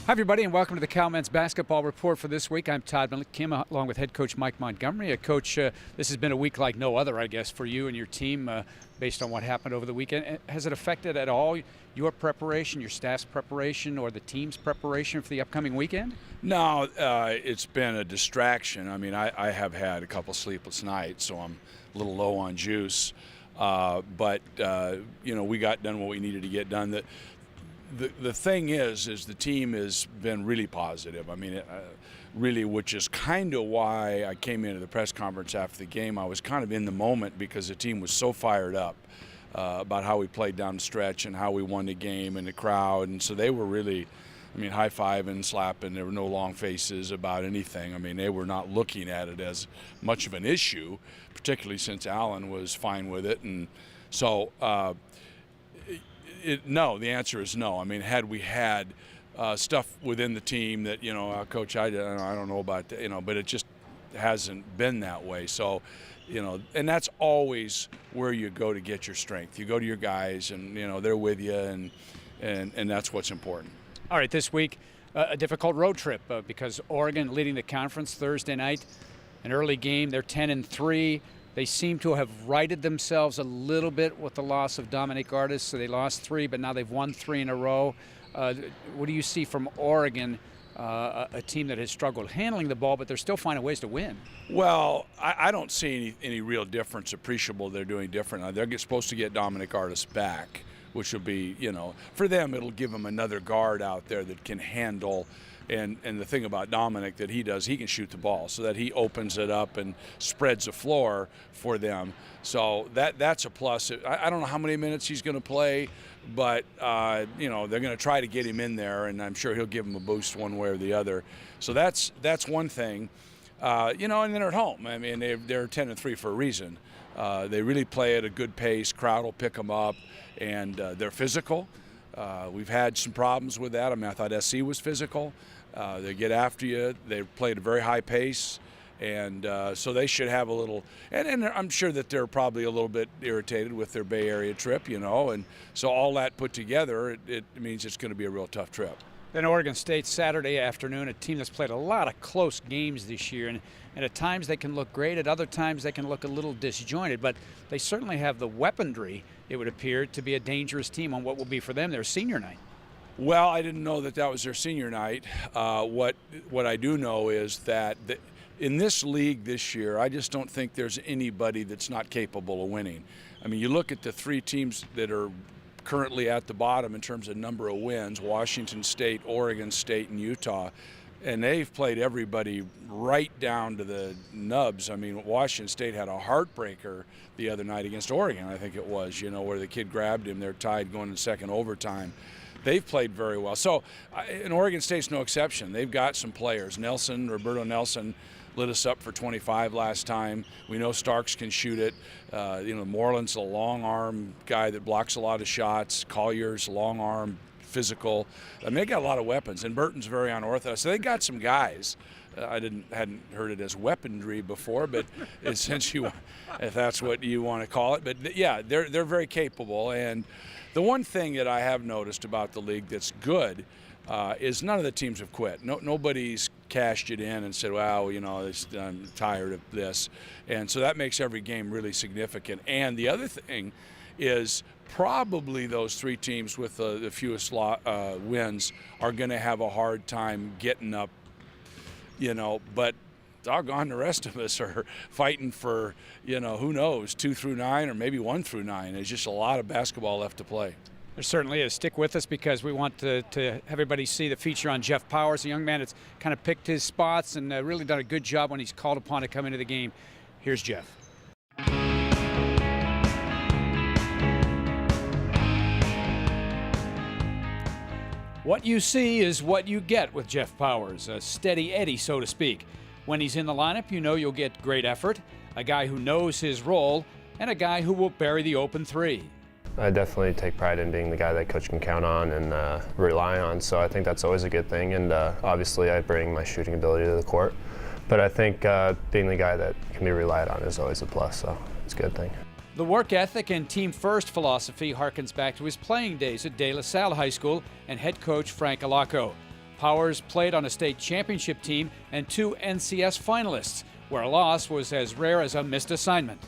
Hi, everybody, and welcome to the Cal Men's Basketball Report for this week. I'm Todd Kim, along with head coach Mike Montgomery. Coach, this has been a week like no other, I guess, for you and your team based on what happened over the weekend. Has it affected at all your preparation, your staff's preparation, or the team's preparation for the upcoming weekend? No, it's been a distraction. I mean, I have had a couple sleepless nights, so I'm a little low on juice. But we got done what we needed to get done. The thing is the team has been really positive. I mean, really, which is kind of why I came into the press conference after the game. I was kind of in the moment because the team was so fired up about how we played down the stretch and how we won the game and the crowd. And so they were really, high-fiving, slapping. There were no long faces about anything. I mean, they were not looking at it as much of an issue, particularly since Allen was fine with it. And so no, the answer is no. I mean, had we had stuff within the team that, Coach, I don't know about that, but it just hasn't been that way. So, and that's always where you go to get your strength. You go to your guys, and they're with you, and that's what's important. All right, this week, a difficult road trip because Oregon leading the conference Thursday night, an early game. They're 10-3. They seem to have righted themselves a little bit with the loss of Dominic Artis. So they lost 3, but now they've won 3 in a row. What do you see from Oregon, a team that has struggled handling the ball, but they're still finding ways to win? Well, I don't see any real difference appreciable they're doing different. They're supposed to get Dominic Artis back, which will be, for them, it'll give them another guard out there that can handle. And the thing about Dominic that he does, he can shoot the ball so that he opens it up and spreads the floor for them. So that's a plus. I don't know how many minutes he's going to play, but, they're going to try to get him in there, and I'm sure he'll give him a boost one way or the other. So that's one thing. And then they're at home. I mean, they're 10-3 for a reason. They really play at a good pace. Crowd will pick them up, and they're physical. We've had some problems with that. I thought SC was physical. They get after you. They play at a very high pace, and so they should have a little. And I'm sure that they're probably a little bit irritated with their Bay Area trip, and so all that put together, it means it's going to be a real tough trip. Then Oregon State Saturday afternoon, a team that's played a lot of close games this year, and at times they can look great, at other times they can look a little disjointed, but they certainly have the weaponry, it would appear, to be a dangerous team on what will be for them their senior night. Well, I didn't know that was their senior night. What I do know is that in this league this year, I just don't think there's anybody that's not capable of winning. I mean, you look at the 3 teams that are currently at the bottom in terms of number of wins, Washington State, Oregon State, and Utah, and they've played everybody right down to the nubs. I mean, Washington State had a heartbreaker the other night against Oregon, I think it was, where the kid grabbed him. They're tied going to second overtime. They've played very well. So, and Oregon State's no exception. They've got some players. Roberto Nelson lit us up for 25 last time. We know Starks can shoot it. Moreland's a long arm guy that blocks a lot of shots. Collier's long arm, physical. I mean, they got a lot of weapons, and Burton's very unorthodox. So they got some guys. I hadn't heard it as weaponry before, but if that's what you want to call it. But yeah, they're very capable. And the one thing that I have noticed about the league that's good is none of the teams have quit. Nobody's cashed it in and said, well, I'm tired of this. And so that makes every game really significant. And the other thing is probably those 3 teams with the fewest wins are going to have a hard time getting up, but doggone, the rest of us are fighting for, who knows, 2 through 9 or maybe 1 through 9. There's just a lot of basketball left to play. There certainly is. Stick with us because we want to have everybody see the feature on Jeff Powers, a young man that's kind of picked his spots and really done a good job when he's called upon to come into the game. Here's Jeff. What you see is what you get with Jeff Powers, a steady Eddie, so to speak. When he's in the lineup, you'll get great effort, a guy who knows his role, and a guy who will bury the open 3. I definitely take pride in being the guy that coach can count on and rely on, so I think that's always a good thing. And obviously I bring my shooting ability to the court, but I think being the guy that can be relied on is always a plus, so it's a good thing. The work ethic and team-first philosophy harkens back to his playing days at De La Salle High School and head coach Frank Alaco. Powers played on a state championship team and 2 NCS finalists, where a loss was as rare as a missed assignment.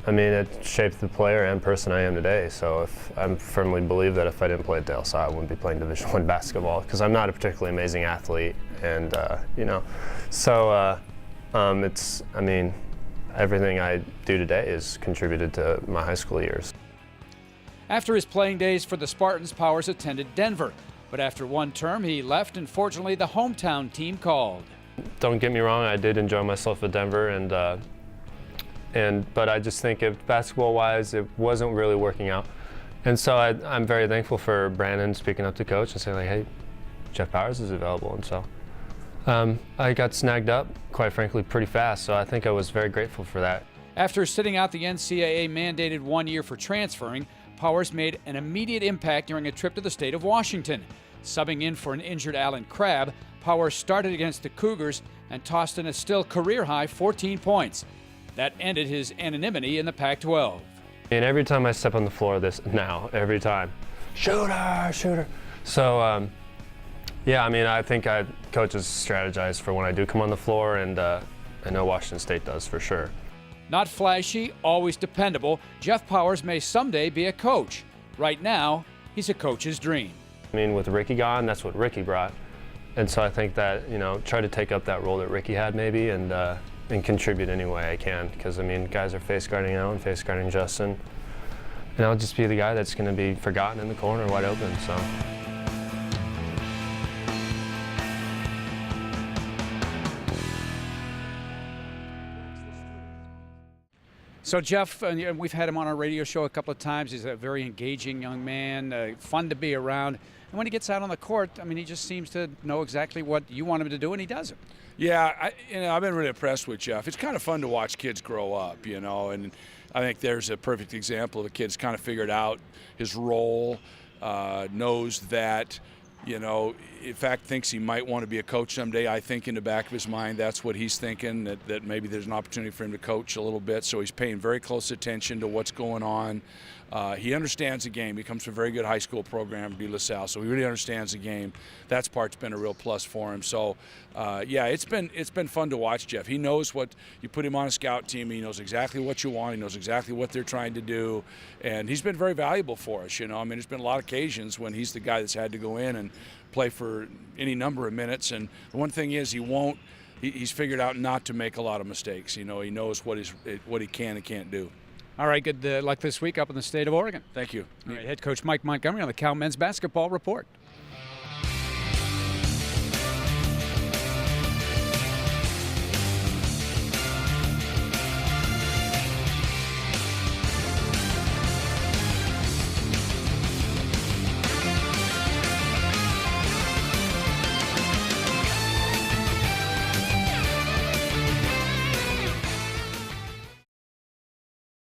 I mean, it shaped the player and person I am today. So I firmly believe that if I didn't play at De La Salle, I wouldn't be playing Division I basketball, because I'm not a particularly amazing athlete, and it's, I mean, everything I do today is contributed to my high school years. After his playing days for the Spartans, Powers attended Denver, but after one term he left, and fortunately the hometown team called. Don't get me wrong, I did enjoy myself at Denver, but I just think if basketball-wise it wasn't really working out. And so I'm very thankful for Brandon speaking up to coach and saying, like, hey, Jeff Powers is available. And so I got snagged up, quite frankly, pretty fast, so I think I was very grateful for that. After sitting out the NCAA mandated 1 year for transferring, Powers made an immediate impact during a trip to the state of Washington. Subbing in for an injured Alan Crabb, Powers started against the Cougars and tossed in a still career-high 14 points. That ended his anonymity in the Pac-12. And every time I step on the floor every time, shooter. So, yeah, I mean, I think coaches strategize for when I do come on the floor, and I know Washington State does for sure. Not flashy, always dependable, Jeff Powers may someday be a coach. Right now, he's a coach's dream. I mean, with Ricky gone, that's what Ricky brought. And so I think that, try to take up that role that Ricky had maybe, and contribute any way I can, because, I mean, guys are face guarding Alan, face guarding Justin, and I'll just be the guy that's going to be forgotten in the corner wide open. So Jeff, we've had him on our radio show a couple of times. He's a very engaging young man, fun to be around. And when he gets out on the court, I mean, he just seems to know exactly what you want him to do, and he does it. Yeah, I've been really impressed with Jeff. It's kind of fun to watch kids grow up, and I think there's a perfect example. The kid's kind of figured out his role, knows that, in fact, thinks he might want to be a coach someday. I think in the back of his mind, that's what he's thinking, that maybe there's an opportunity for him to coach a little bit. So he's paying very close attention to what's going on. He understands the game. He comes from a very good high school program, De La Salle, so he really understands the game. That part's been a real plus for him. So, yeah, it's been fun to watch Jeff. He knows what you put him on a scout team. He knows exactly what you want. He knows exactly what they're trying to do, and he's been very valuable for us. I mean, there's been a lot of occasions when he's the guy that's had to go in and play for any number of minutes. And the one thing is, he's figured out not to make a lot of mistakes. He knows what he can and can't do. All right, good luck this week up in the state of Oregon. Thank you. All right, head coach Mike Montgomery on the Cal Men's Basketball Report.